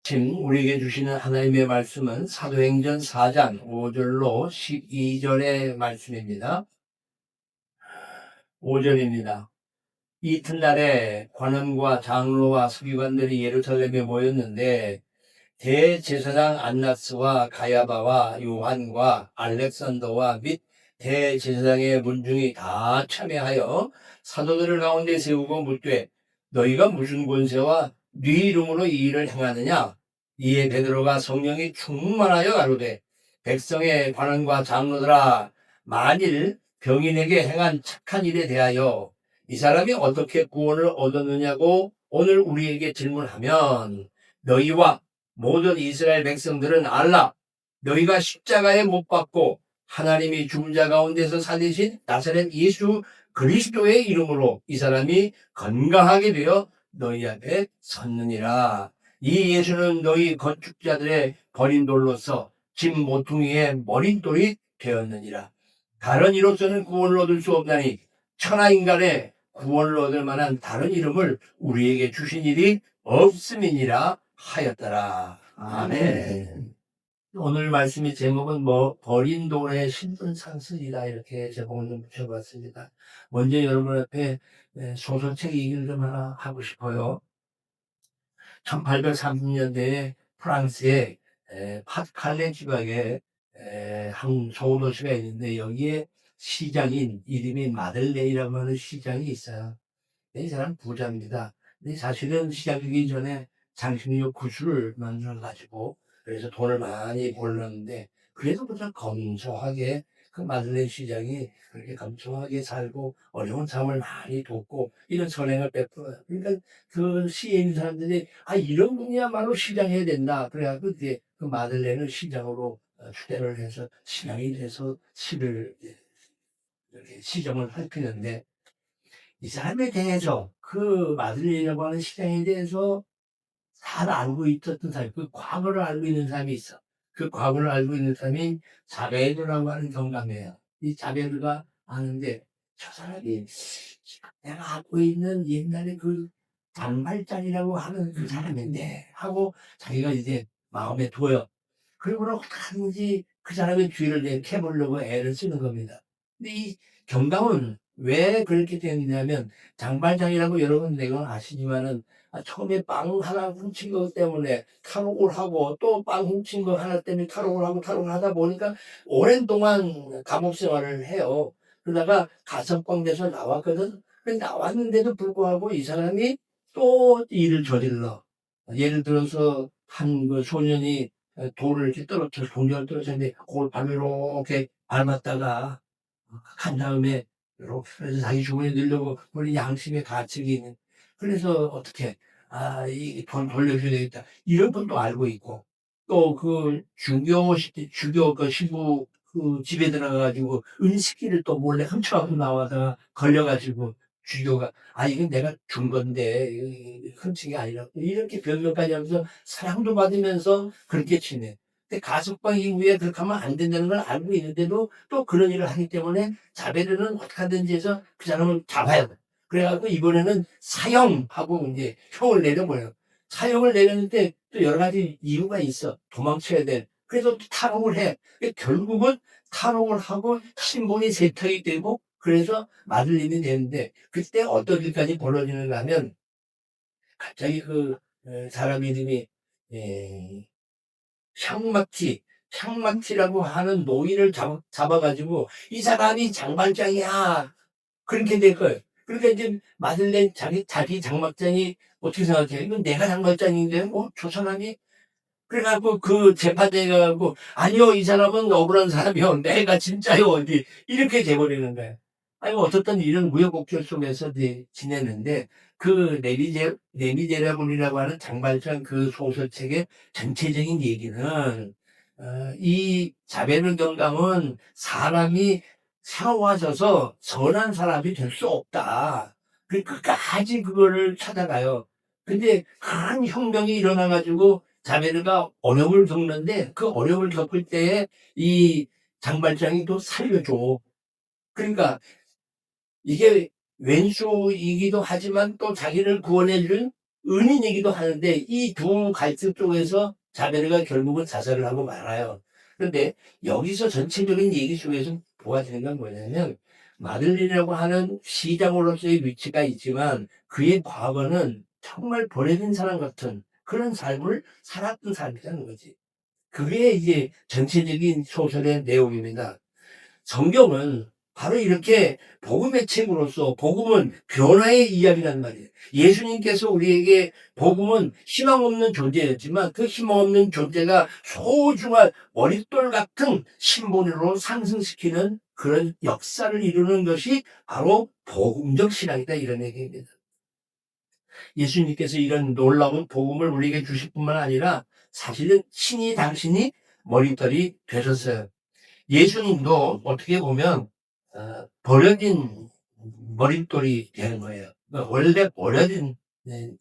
지금 우리에게 주시는 하나님의 말씀은 사도행전 4장 5절로 12절의 말씀입니다. 5절입니다. 이튿날에 관원과 장로와 서기관들이 예루살렘에 모였는데 대제사장 안나스와 가야바와 요한과 알렉산더와 및 대제사장의 문중이 다 참여하여 사도들을 가운데 세우고 묻되 너희가 무슨 권세와 네 이름으로 이 일을 행하느냐? 이에 베드로가 성령이 충만하여 가로되 백성의 관원과 장로들아, 만일 병인에게 행한 착한 일에 대하여 이 사람이 어떻게 구원을 얻었느냐고 오늘 우리에게 질문하면 너희와 모든 이스라엘 백성들은 알라. 너희가 십자가에 못 박고 하나님이 죽은 자 가운데서 살리신 나사렛 예수 그리스도의 이름으로 이 사람이 건강하게 되어 너희 앞에 섰느니라. 이 예수는 너희 건축자들의 버린 돌로서 집 모퉁이의 머릿돌이 되었느니라. 다른 이로서는 구원을 얻을 수 없나니 천하 인간의 구원을 얻을 만한 다른 이름을 우리에게 주신 일이 없음이니라 하였더라. 아멘. 오늘 말씀의 제목은 버린 돌에 신분 상승이다, 이렇게 제목을 좀 붙여봤습니다. 먼저 여러분 앞에 소설책 얘기를 좀 하나 하고 싶어요. 1830년대에 프랑스의 파스칼레 지방에 한 소도시가 있는데 여기에 시장인 이름이 마들레이라고 하는 시장이 있어요. 이 사람 부자입니다. 근데 사실은 시작하기 전에 장신육 구슬을 만들어가지고 그래서 돈을 많이 벌었는데 그래도 그냥 검소하게 그 마들렌 시장이 그렇게 검소하게 살고 어려운 사람을 많이 돕고 이런 선행을 베풀어요. 그러니까 그 시에 있는 사람들이 이런 분이야말로 시장해야 된다. 그래갖고 이제 그 마들렌을 시장으로 추대를 해서 신앙이 돼서 시를 이렇게 시정을 살피는데 이 사람에 대해서 그 마들렌이라고 하는 시장에 대해서 잘 알고 있었던 사람이, 그 과거를 알고 있는 사람이 있어. 그 과거를 알고 있는 사람이 자베르라고 하는 경감이에요. 이 자베르가 아는데 저 사람이 내가 알고 있는 옛날에 그 장발장이라고 하는 그 사람인데 하고 자기가 이제 마음에 둬요. 그리고는 어떡하든지 그 사람의 주의를 이렇게 해보려고 애를 쓰는 겁니다. 근데 이 경감은 왜 그렇게 되느냐면 장발장이라고 여러분 내가 아시지만은 처음에 빵 하나 훔친 것 때문에 탈옥을 하고 또 빵 훔친 거 하나 때문에 탈옥을 하다 보니까 오랜 동안 감옥 생활을 해요. 그러다가 가석방 돼서 나왔거든. 근데 나왔는데도 불구하고 이 사람이 또 일을 저질러. 예를 들어서 한 그 소년이 돌을 이렇게 떨어뜨려, 동전을 떨어뜨렸는데 그걸 발로 이렇게 밟았다가 간 다음에 이렇게 해서 자기 주머니에 넣으려고 우리 양심의 가책이 있는. 그래서 어떻게 이 돈 돌려줘야 되겠다 이런 것도 알고 있고 또 그 주교 그 신부 그 집에 들어가가지고 은식기를 또 몰래 훔쳐갖고 나와서 걸려가지고 주교가 이건 내가 준 건데 훔친 게 아니라 이렇게 변명까지 하면서 사랑도 받으면서 그렇게 지내. 근데 가석방 이후에 그렇게 하면 안 된다는 걸 알고 있는데도 또 그런 일을 하기 때문에 자베르는 어떻게 하든지 해서 그 사람을 잡아야 돼. 그래갖고 이번에는 사형하고 이제 형을 내려버려요. 사형을 내렸는데 또 여러 가지 이유가 있어. 도망쳐야 돼. 그래서 또 탈옥을 해. 결국은 탈옥을 하고 신분이 세탁이 되고 그래서 마들린이 되는데 그때 어떤 일까지 벌어지는가 하면 갑자기 그 사람 이름이 에, 샹마티라고 하는 노인을 잡아가지고 이 사람이 장발장이야. 그렇게 될 거예요. 그러니까 이제 마들렌 자기 장발장이 어떻게 생각해? 이건 내가 장발장인데, 저 사람이? 그래갖고 그 재판장에 가고, 아니요, 이 사람은 억울한 사람이요. 내가 진짜요. 어디. 이렇게 돼버리는 거예요. 어쨌든 이런 우여곡절 속에서 이제 지냈는데, 그 레미제라블이라고 하는 장발장 그 소설책의 전체적인 얘기는, 이 자베르 경감은 사람이 세워져서 선한 사람이 될 수 없다. 끝까지 그거를 찾아가요. 근데 큰 혁명이 일어나가지고 자베르가 어려움을 겪는데 그 어려움을 겪을 때에 이 장발장이 또 살려줘. 그러니까 이게 왼수이기도 하지만 또 자기를 구원해준 은인이기도 하는데 이 두 갈등 쪽에서 자베르가 결국은 자살을 하고 말아요. 그런데 여기서 전체적인 얘기 속에서 보아지는 건 뭐냐면 마들린이라고 하는 시장으로서의 위치가 있지만 그의 과거는 정말 버려진 사람 같은 그런 삶을 살았던 사람이라는 거지. 그게 이제 전체적인 소설의 내용입니다. 성경은 바로 이렇게 복음의 책으로서 복음은 변화의 이야기란 말이에요. 예수님께서 우리에게 복음은 희망 없는 존재였지만 그 희망 없는 존재가 소중한 머릿돌 같은 신본으로 상승시키는 그런 역사를 이루는 것이 바로 복음적 신앙이다 이런 얘기입니다. 예수님께서 이런 놀라운 복음을 우리에게 주실 뿐만 아니라 사실은 신이 당신이 머릿돌이 되셨어요. 예수님도 어떻게 보면 버려진 머릿돌이 되는 거예요. 원래 버려진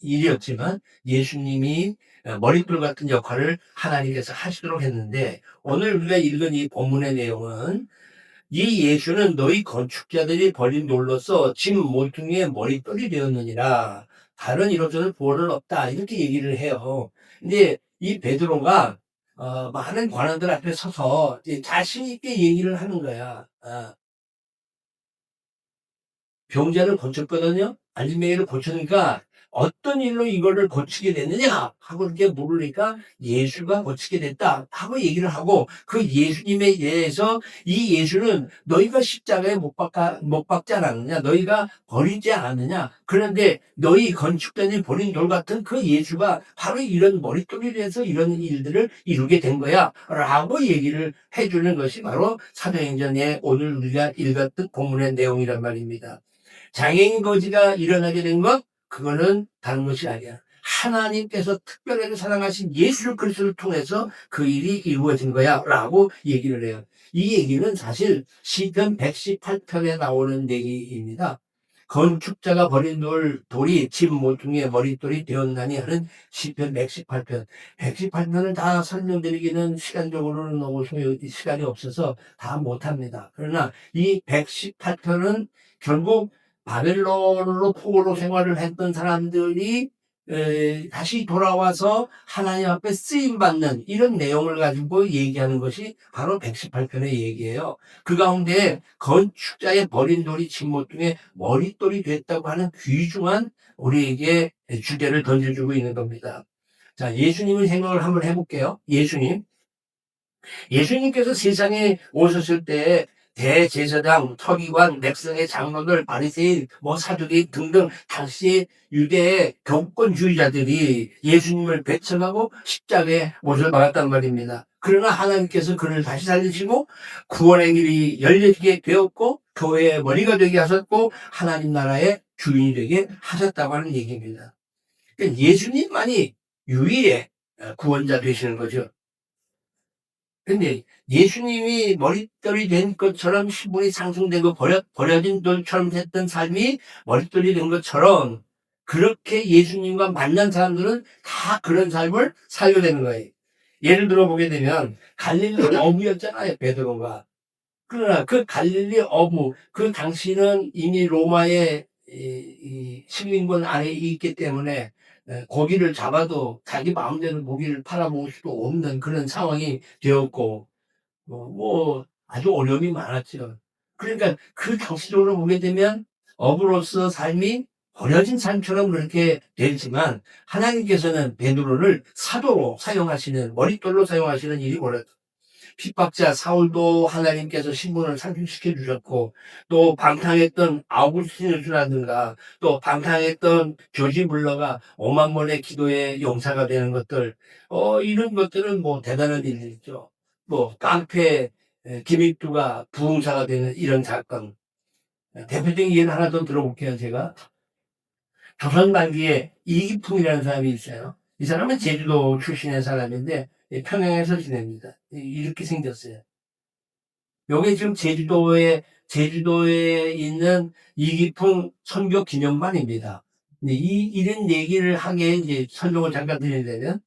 일이었지만 예수님이 머릿돌 같은 역할을 하나님께서 하시도록 했는데 오늘 우리가 읽은 이 본문의 내용은 이 예수는 너희 건축자들이 버린 돌로서 집 모퉁이의 머릿돌이 되었느니라. 다른 이로서는 구원은 없다. 이렇게 얘기를 해요. 근데 이 베드로가 많은 관원들 앞에 서서 자신 있게 얘기를 하는 거야. 병자를 고쳤거든요. 알리메이를 고쳤으니까 어떤 일로 이거를 고치게 됐느냐 하고 이렇게 물으니까 예수가 고치게 됐다 하고 얘기를 하고 그 예수님에 대해서 이 예수는 너희가 십자가에 못 박지 않았느냐 너희가 버리지 않았느냐 그런데 너희 건축자들이 버린 돌 같은 그 예수가 바로 이런 머릿돌이 돼서 이런 일들을 이루게 된 거야 라고 얘기를 해주는 것이 바로 사도행전의 오늘 우리가 읽었던 본문의 내용이란 말입니다. 장애인 거지가 일어나게 된 것, 그거는 다른 것이 아니야. 하나님께서 특별하게 사랑하신 예수 그리스도를 통해서 그 일이 이루어진 거야. 라고 얘기를 해요. 이 얘기는 사실 시편 118편에 나오는 얘기입니다. 건축자가 버린 돌이 집 모퉁이의 머릿돌이 되었나니 하는 시편 118편. 118편을 다 설명드리기는 시간적으로는 너무 시간이 없어서 다 못합니다. 그러나 이 118편은 결국 바벨론으로 포로로 생활을 했던 사람들이 다시 돌아와서 하나님 앞에 쓰임받는 이런 내용을 가지고 얘기하는 것이 바로 118편의 얘기예요. 그 가운데 건축자의 버린 돌이 집모퉁이의 머릿돌이 됐다고 하는 귀중한 우리에게 주제를 던져주고 있는 겁니다. 자, 예수님을 생각을 한번 해볼게요. 예수님께서 세상에 오셨을 때 대제사장, 서기관, 백성의 장로들, 바리새인, 사두리 등등 당시 유대의 경권주의자들이 예수님을 배척하고 십자가에 못을 박았단 말입니다. 그러나 하나님께서 그를 다시 살리시고 구원의 길이 열려지게 되었고 교회의 머리가 되게 하셨고 하나님 나라의 주인이 되게 하셨다고 하는 얘기입니다. 그러니까 예수님만이 유일의 구원자 되시는 거죠. 근데 예수님이 머릿돌이 된 것처럼 신분이 상승된 거 버려진 돌처럼 했던 삶이 머릿돌이 된 것처럼 그렇게 예수님과 만난 사람들은 다 그런 삶을 살게 되는 거예요. 예를 들어 보게 되면 갈릴리 어부였잖아요, 베드로가. 그러나 그 갈릴리 어부, 그 당시는 이미 로마의 이 식민권 안에 있기 때문에 고기를 잡아도 자기 마음대로 고기를 팔아먹을 수도 없는 그런 상황이 되었고, 아주 어려움이 많았죠. 그러니까 그 당시적으로 보게 되면 어부로서 삶이 버려진 삶처럼 그렇게 되지만 하나님께서는 베드로를 사도로 사용하시는, 머릿돌로 사용하시는 일이 벌어졌어요. 핍박자 사울도 하나님께서 신분을 상승시켜 주셨고 또 방탕했던 아우구스티누스라든가 또 방탕했던 조지 물러가 5만 번의 기도의 용사가 되는 것들 이런 것들은 대단한 일이죠. 깡패 김익두가 부흥사가 되는 이런 사건 대표적인 예를 하나 더 들어볼게요. 제가 조선 말기에 이기풍이라는 사람이 있어요. 이 사람은 제주도 출신의 사람인데 평양에서 지냅니다. 이렇게 생겼어요. 요게 지금 제주도에 있는 이기풍 선교 기념관입니다. 근데 이런 얘기를 하게 이제 설명을 잠깐 드리려면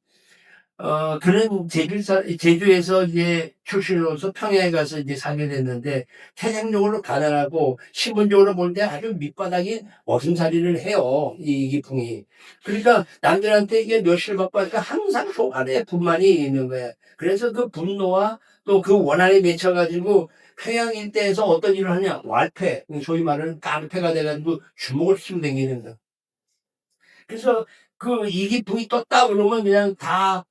그런 제주에서 이제 출신으로서 평양에 가서 이제 살게 됐는데, 태생적으로 가난하고, 신분적으로 볼 때 아주 밑바닥이 머슴살이를 해요, 이 이기풍이. 그러니까 남들한테 이게 멸시를 받고 하니까 항상 속 안에 분만이 있는 거야. 그래서 그 분노와 또 그 원한에 맺혀가지고 평양 일대에서 어떤 일을 하냐, 왈패, 소위 말하는 깡패가 돼가지고 주먹을 휘두르 다니는 거야. 그래서 그 이기풍이 떴다 그러면 그냥 다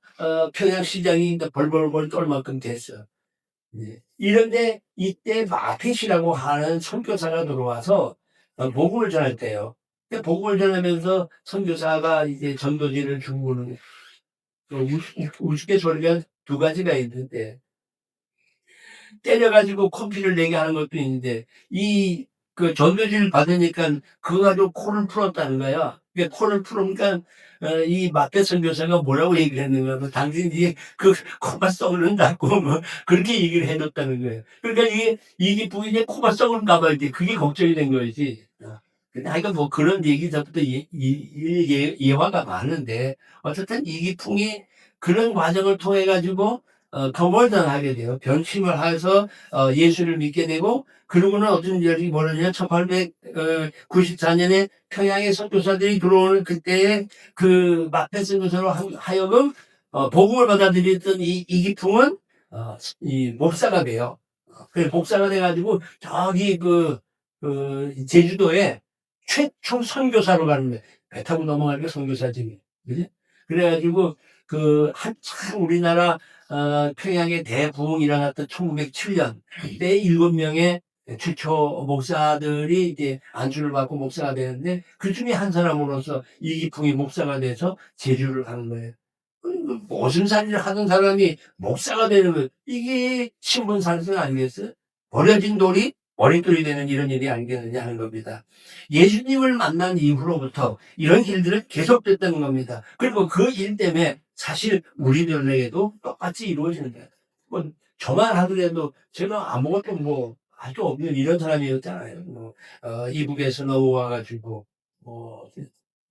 평양시장이 벌벌벌 떨 만큼 됐어. 예. 이런데 이때 마핏이라고 하는 선교사가 들어와서 복음을 전할 때요. 복음을 전하면서 선교사가 이제 전도지를 주고는 우스갯소리가 두 가지가 있는데, 때려가지고 코피를 내게 하는 것도 있는데, 그 전도지를 받으니까 그거 가지고 코를 풀었다는 거야. 그러니까 코를 풀으니까 이 마페 선교사가 뭐라고 얘기를 했는가 하면, 당신이 그 코가 썩는다고 뭐 그렇게 얘기를 해줬다는 거예요. 그러니까 이게 부인의 코가 썩은가 봐. 이제 그게 걱정이 된 거지. 근데 하여간 뭐 그런 얘기서부터 예화가 많은데, 어쨌든 이기풍이 그런 과정을 통해 가지고 conversion하게 돼요. 변심을 해서 예수를 믿게 되고, 그러고는 어떤 일이 벌어지냐, 1894년에 평양에 선교사들이 들어오는 그때에 그 마페 선교사로 하여금 복음을 받아들였던 이 이기풍은 이 목사가 돼요. 그래 목사가 돼가지고 저기 제주도에 최초 선교사로 가는 거예요. 배 타고 넘어가니까 선교사지. 그지? 그래가지고 한참 우리나라 평양에 대부흥이 일어났던 1907년 그때 7명의 최초 목사들이 이제 안수를 받고 목사가 되는데, 그 중에 한 사람으로서 이기풍이 목사가 돼서 제주를 가는 거예요. 무슨 살이를 하던 사람이 목사가 되는 거예요. 이게 신분상승 아니겠어요? 버려진 돌이 머릿돌이 되는 이런 일이 아니겠느냐 하는 겁니다. 예수님을 만난 이후로부터 이런 일들은 계속됐다는 겁니다. 그리고 그 일 때문에 사실 우리들에게도 똑같이 이루어지는 거예요. 뭐 저만 하더라도 제가 아무것도 뭐 할 수 없는 이런 사람이었잖아요. 이북에서 넘어와가지고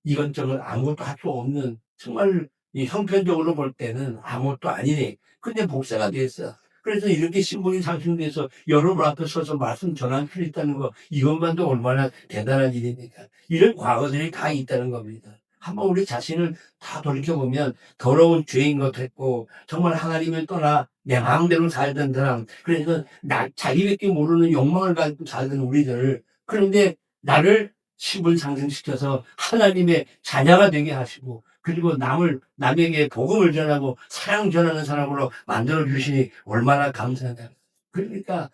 이것저것 아무것도 할 수 없는, 정말 이 형편적으로 볼 때는 아무것도 아니네. 근데 목사가 됐어. 그래서 이렇게 신분이 상승돼서 여러분 앞에 서서 말씀 전할 수 있다는 거, 이것만도 얼마나 대단한 일입니까? 이런 과거들이 다 있다는 겁니다. 한번 우리 자신을 다 돌이켜보면 더러운 죄인 것 같고, 정말 하나님을 떠나 내 마음대로 살던 사람, 그래서 자기밖에 모르는 욕망을 가지고 살던 우리들, 그런데 나를 신분 상승시켜서 하나님의 자녀가 되게 하시고, 그리고 남에게 복음을 전하고 사랑 전하는 사람으로 만들어 주시니 얼마나 감사하다. 그러니까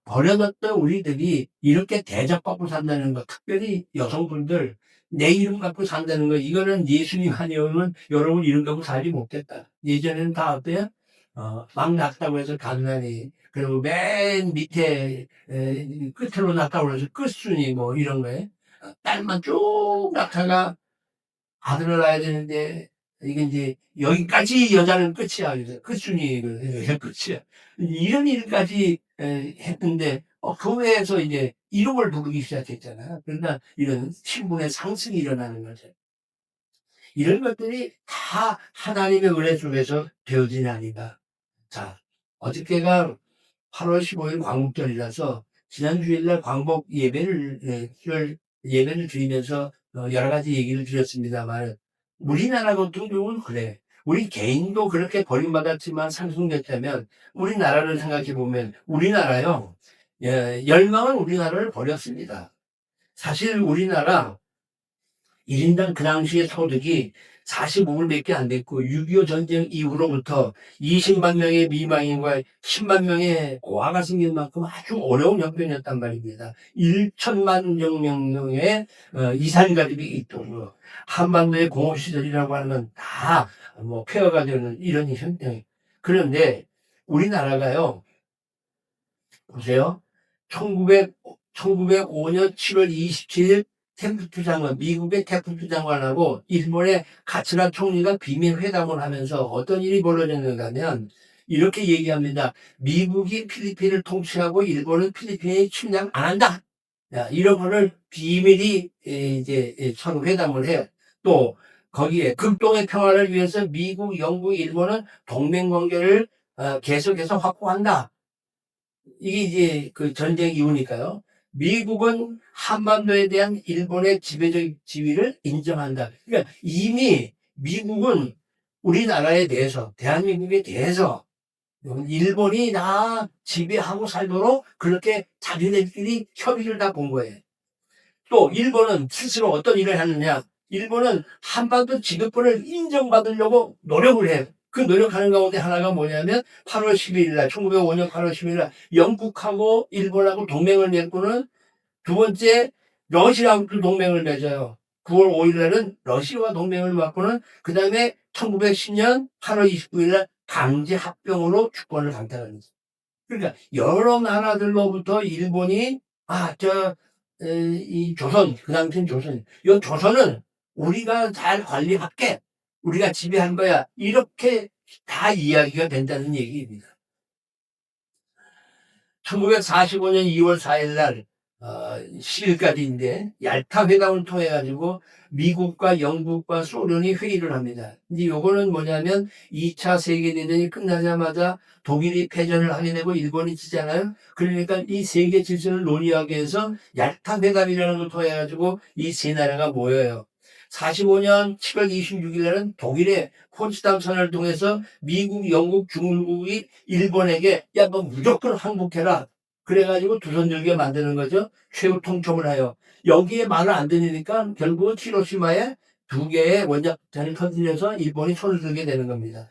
버려졌던 우리들이 이렇게 대접받고 산다는 거, 특별히 여성분들 내 이름 갖고 산다는 거, 이거는 예수님 아니오면 여러분 이름 갖고 살지 못했다. 예전에는 다 어때요? 막 낳았다고 해서 가난하니, 그리고 맨 밑에 끝으로 낳았다고 해서 끝순이 뭐 이런 거에, 딸만 쭉 낳다가 아들을 낳아야 되는데, 이게 이제 여기까지 여자는 끝이야. 그래서 끝순이 끝이야. 이런 일까지 했는데, 그 외에서 이제 이름을 부르기 시작했잖아. 그러니까 이런 신분의 상승이 일어나는 거죠. 이런 것들이 다 하나님의 은혜 속에서 되어진 아니다. 자, 어저께가 8월 15일 광복절이라서 지난 주일날 광복 예배를 드리면서 여러 가지 얘기를 드렸습니다만, 우리나라 같은 경우는 그래. 우리 개인도 그렇게 버림받았지만 상승됐다면, 우리나라를 생각해 보면 우리나라요, 10명은 우리나라를 버렸습니다. 사실 우리나라 1인당 그 당시의 소득이 45불밖에 안 됐고, 6.25 전쟁 이후로부터 20만 명의 미망인과 10만 명의 고아가 생긴 만큼 아주 어려운 형편이었단 말입니다. 1천만 명의 이산가족이 있도록 한반도의 공업시설이라고 하는 건 다 폐허가 되는 이런 형태. 그런데 우리나라가요, 보세요. 1905년 7월 27일 템프트 장관, 미국의 템프트 장관하고 일본의 가츠라 총리가 비밀 회담을 하면서 어떤 일이 벌어졌는가 하면 이렇게 얘기합니다. 미국이 필리핀을 통치하고 일본은 필리핀에 침략 안 한다. 이런 거를 비밀히 이제 서로 회담을 해. 또 거기에 극동의 평화를 위해서 미국, 영국, 일본은 동맹 관계를 계속해서 확보한다. 이게 이제 그 전쟁 이후니까요. 미국은 한반도에 대한 일본의 지배적 지위를 인정한다. 그러니까 이미 미국은 우리나라에 대해서, 대한민국에 대해서 일본이 다 지배하고 살도록 그렇게 자기네들끼리 협의를 다 본 거예요. 또 일본은 스스로 어떤 일을 하느냐. 일본은 한반도 지배권을 인정받으려고 노력을 해요. 그 노력하는 가운데 하나가 뭐냐면 8월 12일 날 1905년 8월 12일 날 영국하고 일본하고 동맹을 맺고는 두 번째 러시아하고도 동맹을 맺어요. 9월 5일 날은 러시아와 동맹을 맺고는 그 다음에 1910년 8월 29일 날 강제 합병으로 주권을 강탈하는 거죠. 그러니까 여러 나라들로부터 일본이 이 조선, 그 당시엔 조선, 이 조선은 우리가 잘 관리할게, 우리가 지배한 거야, 이렇게 다 이야기가 된다는 얘기입니다. 1945년 2월 4일 날 10일까지인데 얄타 회담을 통해 가지고 미국과 영국과 소련이 회의를 합니다. 이제 요거는 뭐냐면 2차 세계대전이 끝나자마자 독일이 패전을 하게 되고 일본이 지잖아요. 그러니까 이 세계 질서를 논의하기 위해서 얄타 회담이라는 걸 통해 가지고 이 세 나라가 모여요. 45년 7월 26일 날은 독일의 포츠담 선언을 통해서 미국, 영국, 중국이 일본에게 야, 너 무조건 항복해라. 그래가지고 두 손 들게 만드는 거죠. 최후 통첩을 하여. 여기에 말을 안 들으니까 결국은 히로시마에 두 개의 원자폭탄이 터지면서 일본이 손을 들게 되는 겁니다.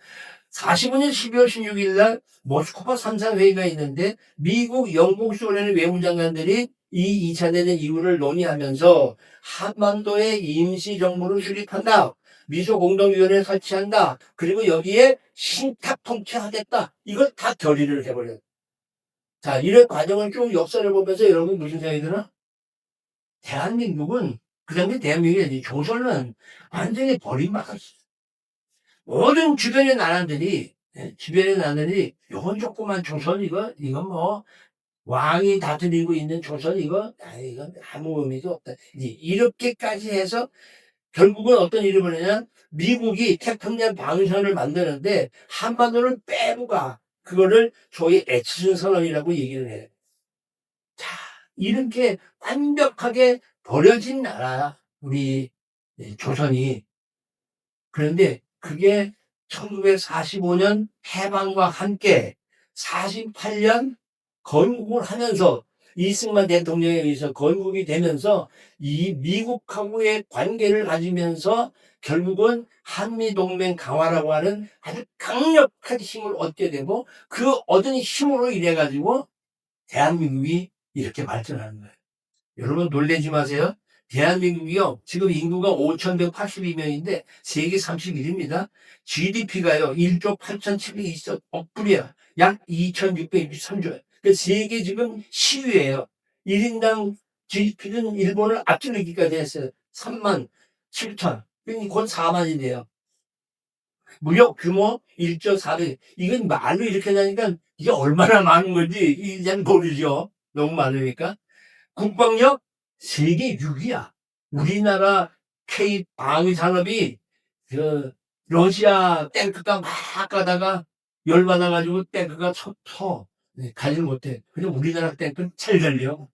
45년 12월 16일 날 모스크바 3사 회의가 있는데 미국, 영국, 소련의 외무장관들이 이 2차 대전 이후를 논의하면서 한반도에 임시정부를 수립한다. 미소공동위원회를 설치한다. 그리고 여기에 신탁 통치하겠다. 이걸 다 결의를 해버려요. 자, 이런 과정을 쭉 역사를 보면서 여러분 무슨 생각이 드나? 대한민국은, 그 당시 대한민국이 아니지, 조선은 완전히 버림받았어요. 모든 주변의 나라들이, 요건 조그만 조선, 이건 뭐, 왕이 다스리고 있는 조선, 이건 아무 의미가 없다. 이제 이렇게까지 해서 결국은 어떤 일이 벌어냐? 미국이 태평양 방위선을 만드는데 한반도를 빼고 가. 그거를 소위 에치슨 선언이라고 얘기를 해요. 자, 이렇게 완벽하게 버려진 나라야, 우리 조선이. 그런데 그게 1945년 해방과 함께 48년 건국을 하면서 이승만 대통령에 의해서 건국이 되면서 이 미국하고의 관계를 가지면서 결국은 한미동맹 강화라고 하는 아주 강력한 힘을 얻게 되고 그 얻은 힘으로 인해 가지고 대한민국이 이렇게 발전하는 거예요. 여러분 놀라지 마세요. 대한민국이요. 지금 인구가 5,182명인데 세계 31위입니다. GDP가요. 1조 8,720억 불이야. 약 2,623조예요. 그 세계 지금 10위예요. 1인당 GDP는 일본을 앞지르기까지 했어요. 3만 7천. 곧 4만이 돼요. 무역 규모 1조 400. 이건 말로 이렇게 나니까 이게 얼마나 많은 건지 이제 모르죠. 너무 많으니까. 국방력 세계 6위야. 우리나라 K 방위 산업이 러시아 탱크가 막 가다가 열받아가지고 탱크가 서 가지를 못해. 그냥 우리나라 탱크는 잘 달려.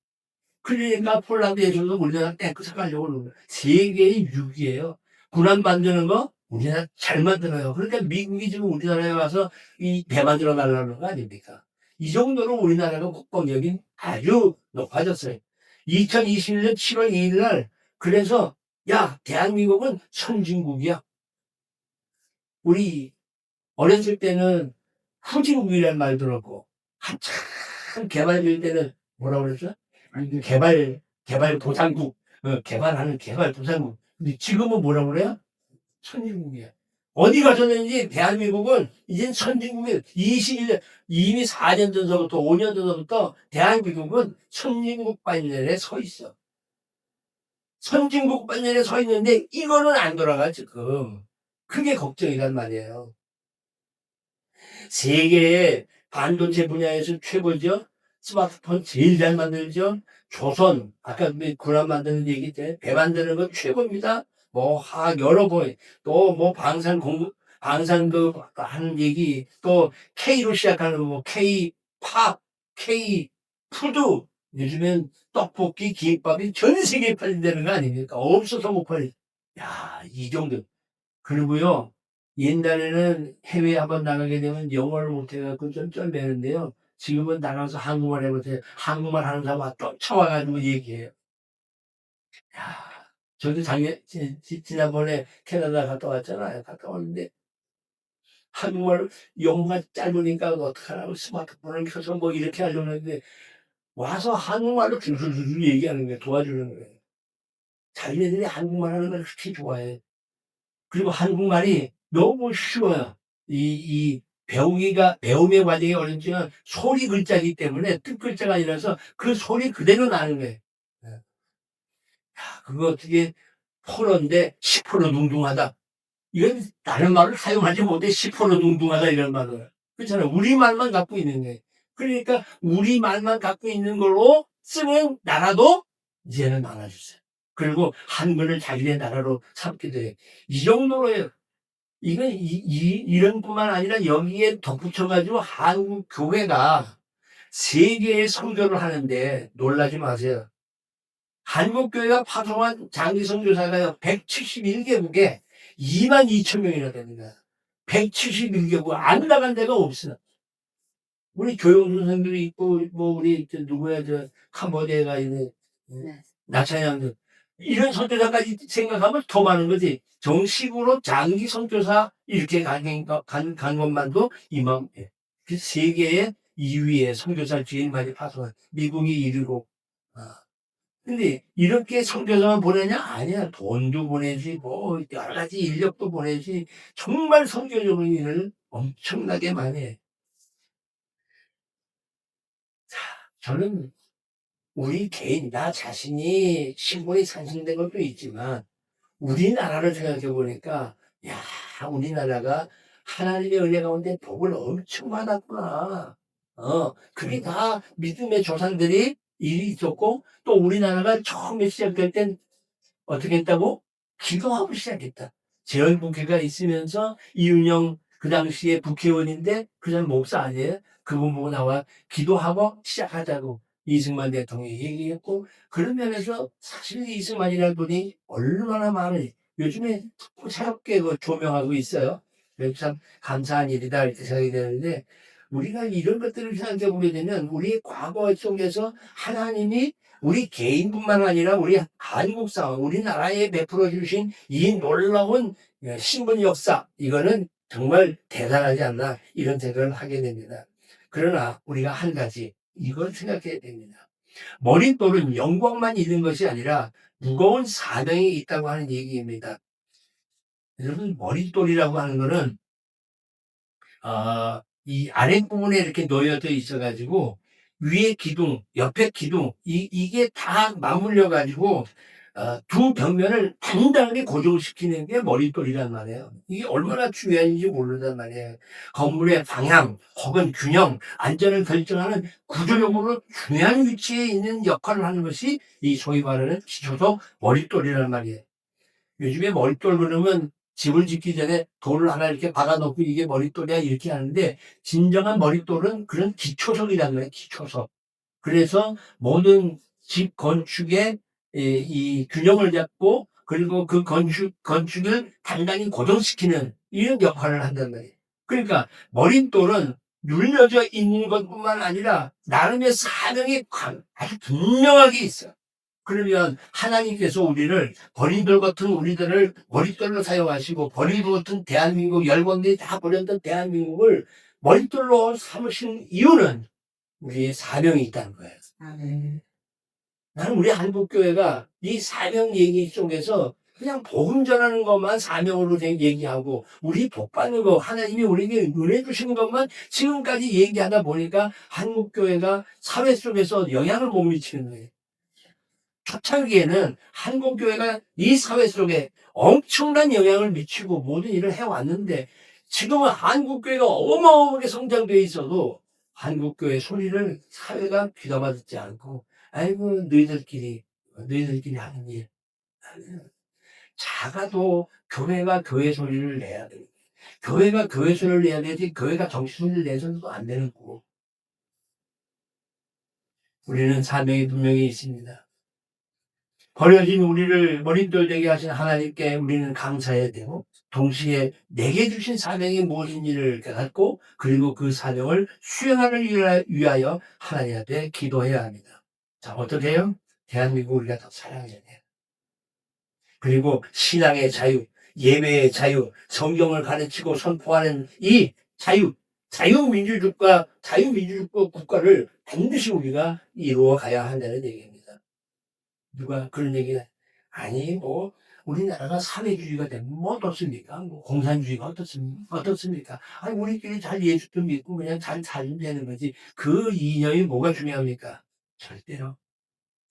그러니까 폴란드에서도 우리나라 탱크 사가려고 그러는 거야. 세계의 6위예요. 군함 만드는 거 우리나라 잘 만들어요. 그러니까 미국이 지금 우리나라에 와서 이 배 만들어 달라는 거 아닙니까? 이 정도로 우리나라가 국방력이 아주 높아졌어요. 2021년 7월 2일 날 그래서 야, 대한민국은 선진국이야. 우리 어렸을 때는 후진국이라는 말 들었고 한참 개발될 때는 뭐라고 그랬어? 개발도상국, 개발하는 개발도상국. 근데 지금은 뭐라고 그래요? 선진국이야. 어디 가서든지 대한민국은 이젠 선진국이에요. 21년, 이미 4년 전서부터 5년 전서부터 대한민국은 선진국 반열에 서 있어. 선진국 반열에 서 있는데 이거는 안 돌아가 지금. 그게 걱정이란 말이에요. 세계의 반도체 분야에서 최고죠. 스마트폰 제일 잘 만들죠. 조선, 아까 군함 만드는 얘기 때 배 만드는 건 최고입니다. 뭐 화학 여러 번, 또 뭐 방산도 하는 얘기, 또 K로 시작하는 뭐 K-팝, K-푸드, 요즘엔 떡볶이, 김밥이 전 세계에 팔린다는 거 아닙니까? 없어서 못 팔리. 야, 이 정도. 그리고요, 옛날에는 해외에 한번 나가게 되면 영어를 못해갖고 좀 쩔매는데요. 지금은 나가서 한국말 해보세요. 한국말 하는 사람 쫓아와가지고 얘기해요. 야, 저도 지난번에 캐나다 갔다 왔잖아요. 갔다 왔는데, 한국말, 영어가 짧으니까 어떡하라고 스마트폰을 켜서 뭐 이렇게 하려고 했는데, 와서 한국말로 줄줄줄 얘기하는 거예요. 도와주는 거예요. 자기네들이 한국말 하는 걸 그렇게 좋아해. 그리고 한국말이 너무 쉬워요. 배움의 과정이 어렵지만 소리 글자이기 때문에 뜻 글자가 아니라서 그 소리 그대로 나는 거예요. 예. 그거 어떻게 포로인데 10% 둥둥하다. 이건 다른 말을 사용하지 못해 10% 둥둥하다 이런 말을. 그렇잖아요. 우리말만 갖고 있는 거예요. 그러니까 우리말만 갖고 있는 걸로 쓰는 나라도 이제는 많아졌어요. 그리고 한글을 자기네 나라로 삼게 돼요. 이 정도로 이건 이런 뿐만 아니라 여기에 덧붙여가지고 한국 교회가 세계에 선교를 하는데 놀라지 마세요. 한국 교회가 파송한 장기 선교사가 171개국에 2만 2천 명이나 됩니다. 171개국 안 나간 데가 없어. 우리 교육 선생들이 있고 뭐 우리 누구야 저 캄보디아에 가 있는 나차양들 이런 선교사까지 생각하면 더 많은 거지. 정식으로 장기 선교사 이렇게 간 것만도 이만 그 세계의 2위의 선교사 제일 많이 파송한 미국이 1위고. 근데 이렇게 선교사만 보내냐? 아니야. 돈도 보내지, 뭐, 여러 가지 인력도 보내지. 정말 선교적인 일을 엄청나게 많이 해. 저는 우리 개인, 나 자신이 신분이 상승된 것도 있지만, 우리나라를 생각해 보니까, 야, 우리나라가 하나님의 은혜 가운데 복을 엄청 받았구나. 그게 다 믿음의 조상들이 일이 있었고, 또 우리나라가 처음에 시작될 땐 어떻게 했다고? 기도하고 시작했다. 재헌국회가 있으면서 이윤영 그 당시에 국회의원인데 그냥 목사 아니에요? 그분 보고 나와 기도하고 시작하자고 이승만 대통령이 얘기했고 그런 면에서 사실 이승만이라는 분이 얼마나 많은 요즘에 새롭게 조명하고 있어요. 그래서 참 감사한 일이다 이렇게 생각이 되는데 우리가 이런 것들을 생각해 보게 되면 우리의 과거 속에서 하나님이 우리 개인뿐만 아니라 우리 한국 사람, 우리나라에 베풀어 주신 이 놀라운 신분 역사, 이거는 정말 대단하지 않나 이런 생각을 하게 됩니다. 그러나 우리가 한 가지 이걸 생각해야 됩니다. 머릿돌은 영광만 있는 것이 아니라 무거운 사명이 있다고 하는 얘기입니다. 여러분 머릿돌이라고 하는 거는 이 아랫부분에 이렇게 놓여져 있어가지고 위에 기둥, 옆에 기둥 이게 다 맞물려 가지고 두 벽면을 단단하게 고정시키는 게 머릿돌이란 말이에요. 이게 얼마나 중요한지 모르단 말이에요. 건물의 방향 혹은 균형, 안전을 결정하는 구조적으로 중요한 위치에 있는 역할을 하는 것이 이 소위 말하는 기초도 머릿돌이란 말이에요. 요즘에 머릿돌 그러면 집을 짓기 전에 돌을 하나 이렇게 박아놓고 이게 머릿돌이야 이렇게 하는데 진정한 머릿돌은 그런 기초석이라는 거예요. 기초석. 그래서 모든 집 건축의 이 균형을 잡고 그리고 그 건축을 단단히 고정시키는 이런 역할을 한단 말이에요. 그러니까 머릿돌은 눌려져 있는 것뿐만 아니라 나름의 사명이 아주 분명하게 있어요. 그러면 하나님께서 우리를 버린돌 같은 우리들을 머릿돌로 사용하시고 버린돌 같은 대한민국 열방들이 다 버렸던 대한민국을 머릿돌로 삼으신 이유는 우리의 사명이 있다는 거예요. 나는 우리 한국교회가 이 사명 얘기 속에서 그냥 복음 전하는 것만 사명으로 얘기하고 우리 복 받는 거 하나님이 우리에게 은혜 주시는 것만 지금까지 얘기하다 보니까 한국교회가 사회 속에서 영향을 못 미치는 거예요. 초창기에는 한국교회가 이 사회 속에 엄청난 영향을 미치고 모든 일을 해왔는데 지금은 한국교회가 어마어마하게 성장되어 있어도 한국교회 소리를 사회가 귀담아 듣지 않고 아이고 너희들끼리 하는 일 작아도 교회가 교회 소리를 내야 돼요. 교회가 교회 소리를 내야 되지 교회가 정치 소리를 내서도 안 되는 거고. 우리는 사명이 분명히 있습니다. 버려진 우리를 머릿돌 되게 하신 하나님께 우리는 감사해야 되고 동시에 내게 주신 사명이 무엇인지를 깨닫고 그리고 그 사명을 수행하는 위하여 하나님 앞에 기도해야 합니다. 자, 어떻게 해요? 대한민국 우리가 더 사랑해야 돼요. 그리고 신앙의 자유, 예배의 자유, 성경을 가르치고 선포하는 이 자유민주주의과 국가를 반드시 우리가 이루어 가야 한다는 얘기입니다. 누가 그런 얘기를 아니 우리나라가 사회주의가 되면 뭐 어떻습니까? 공산주의가 어떻습니까? 아니 우리끼리 잘 예수도 믿고 그냥 잘 살면 되는 거지 그 이념이 뭐가 중요합니까? 절대로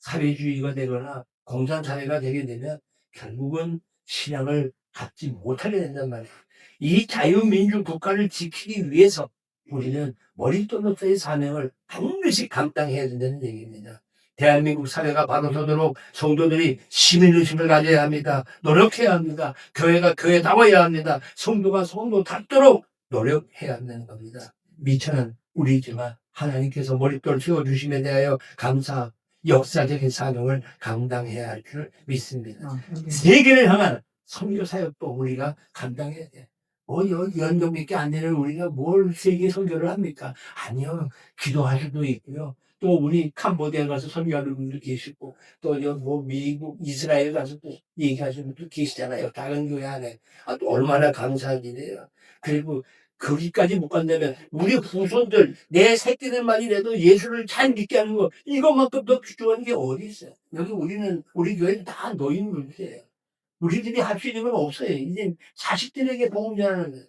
사회주의가 되거나 공산사회가 되게 되면 결국은 신앙을 갖지 못하게 된단 말이에요. 이 자유민주 국가를 지키기 위해서 우리는 머릿돈으로서의 사명을 반드시 감당해야 된다는 얘기입니다. 대한민국 사회가 바로 서도록 성도들이 시민의식을 가져야 합니다. 노력해야 합니다. 교회가 교회다워야 합니다. 성도가 성도답도록 노력해야 한다는 겁니다. 미천한 우리지만 하나님께서 머릿돌을 세워주심에 대하여 감사 역사적인 사명을 감당해야 할 줄 믿습니다. 세계를 향한 선교 사역도 우리가 감당해야 돼. 연동밖에 안 되는 우리가 뭘 세계 선교를 합니까? 아니요. 기도할 수도 있고요. 또 우리 캄보디아 가서 선교하는 분들 계시고 또 미국, 이스라엘 가서 또 얘기하시는 분들 계시잖아요. 작은 교회 안에. 또 얼마나 감사한 일이에요. 그리고 거기까지 못 간다면 우리 후손들 내 새끼들만이라도 예수를 잘 믿게 하는 거 이것만큼 더 귀중한 게 어디 있어요. 여기 우리 교회는 다 노인분들이에요. 우리들이 할 수 있는 건 없어요. 이제 자식들에게 복음 전하는 거예요.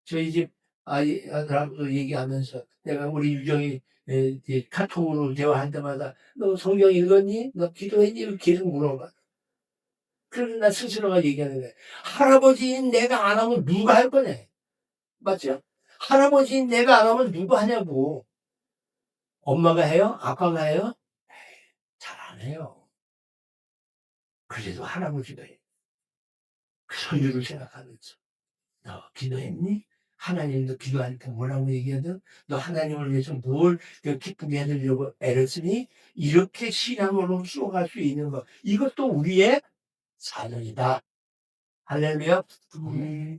저희 집 아들하고도 얘기하면서 내가 우리 유정이 카톡으로 대화할 때마다 너 성경 읽었니? 너 기도했니? 이렇게 계속 물어봐. 그래서 나 스스로가 얘기하는 거예요. 할아버지인 내가 안 하면 누가 할 거냐? 맞죠? 할아버지인 내가 안 하면 누가 하냐고. 엄마가 해요? 아빠가 해요? 잘 안 해요. 그래도 할아버지가 해요. 그 손주를 생각하면서. 너 기도했니? 하나님도 기도하니까 뭐라고 얘기하든 너 하나님을 위해서 뭘 기쁘게 해드리려고 애를 쓰니? 이렇게 신앙으로 쏘갈 수 있는 것. 이것도 우리의 사명이다. 할렐루야.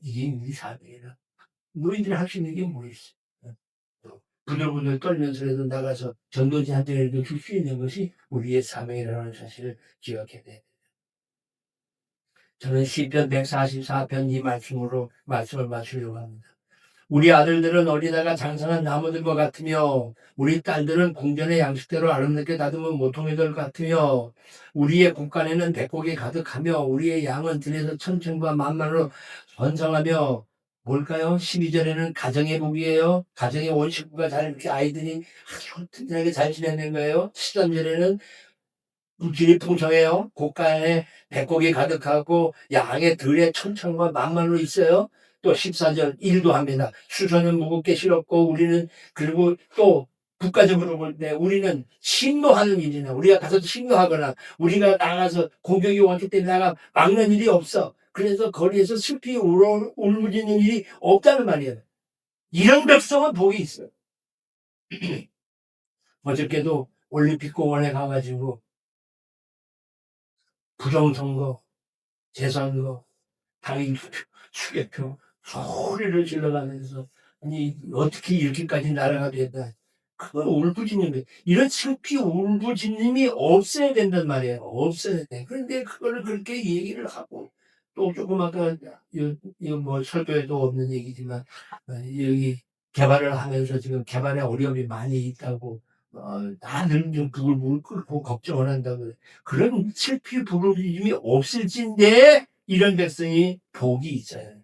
이게 우리 사명이다. 너희들이 할 수 있는 게 뭐 있어? 부들부들 떨면서라도 나가서 전도지한테라도 줄 수 있는 것이 우리의 사명이라는 사실을 기억해야 돼. 저는 시편 144편 이 말씀을 마치려고 합니다. 우리 아들들은 어리다가 장성한 나무들과 같으며 우리 딸들은 궁전의 양식대로 아름답게 다듬은 모퉁이들 같으며 우리의 곳간에는 백곡이 가득하며 우리의 양은 들에서 천천과 만만으로 번성하며 뭘까요? 12절에는 가정의 복이에요. 가정의 원식구가 잘 이렇게 아이들이 튼튼하게 잘 지내는 거예요. 13절에는 물질이 풍성해요. 곳간에 백곡이 가득하고 양의 들에 천천과 만만으로 있어요. 또 14절 일도 합니다. 수소는 무겁게 실었고 우리는 그리고 또 국가적으로 볼 때 우리는 신노하는 일이나 우리가 가서 신노하거나 우리가 나가서 공격이 왔기 때문에 나가 막는 일이 없어. 그래서 거리에서 슬피 울부짖는 일이 없다는 말이에요. 이런 백성은 복이 있어요. 어저께도 올림픽 공원에 가가지고 부정선거, 재선거, 당일투표, 수개표 소리를 질러가면서 아니 어떻게 이렇게까지 나라가 됐다. 그건 울부짖는 거예요. 이런 슬피 울부짖음이 없어야 된단 말이에요. 없어야 돼. 그런데 그거를 그렇게 얘기를 하고 또 조금 아까 뭐 설교에도 없는 얘기지만 여기 개발을 하면서 지금 개발에 어려움이 많이 있다고 다들 좀 그걸 묻고 걱정을 한다고 그런 슬피 부르짖음이 없을진데 이런 백성이 복이 있어요.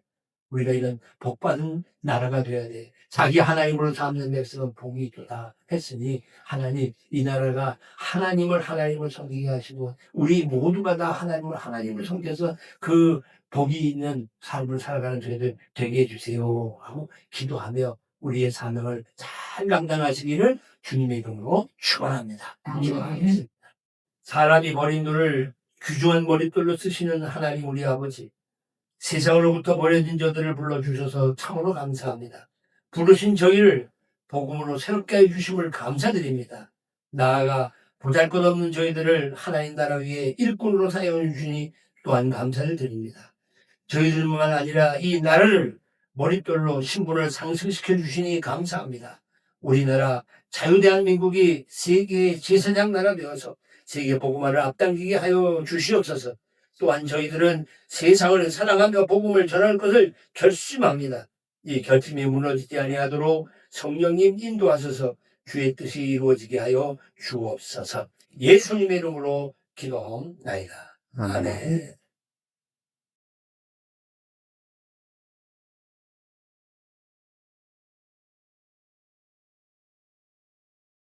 우리가 이런 복받은 나라가 돼야 돼. 자기 하나님으로 삼는 백성은 복이 있다 했으니 하나님 이 나라가 하나님을 섬기게 하시고 우리 모두가 다 하나님을 섬겨서 그 복이 있는 삶을 살아가는 저희들 되게 해주세요 하고 기도하며 우리의 사명을 잘 감당하시기를 주님의 이름으로 축원합니다. 사람이 버린 돌을 귀중한 머릿돌로 쓰시는 하나님 우리 아버지, 세상으로부터 버려진 저들을 불러주셔서 참으로 감사합니다. 부르신 저희를 복음으로 새롭게 해주심을 감사드립니다. 나아가 보잘것없는 저희들을 하나님 나라 위에 일꾼으로 사용해 주시니 또한 감사를 드립니다. 저희들만 아니라 이 나라를 머릿돌로 신분을 상승시켜 주시니 감사합니다. 우리나라 자유대한민국이 세계의 제사장 나라 되어서 세계 복음화를 앞당기게 하여 주시옵소서. 또한 저희들은 세상을 사랑하며 복음을 전할 것을 결심합니다. 이 결심이 무너지지 아니하도록 성령님 인도하셔서 주의 뜻이 이루어지게 하여 주옵소서. 예수님의 이름으로 기도하옵나이다. 아멘.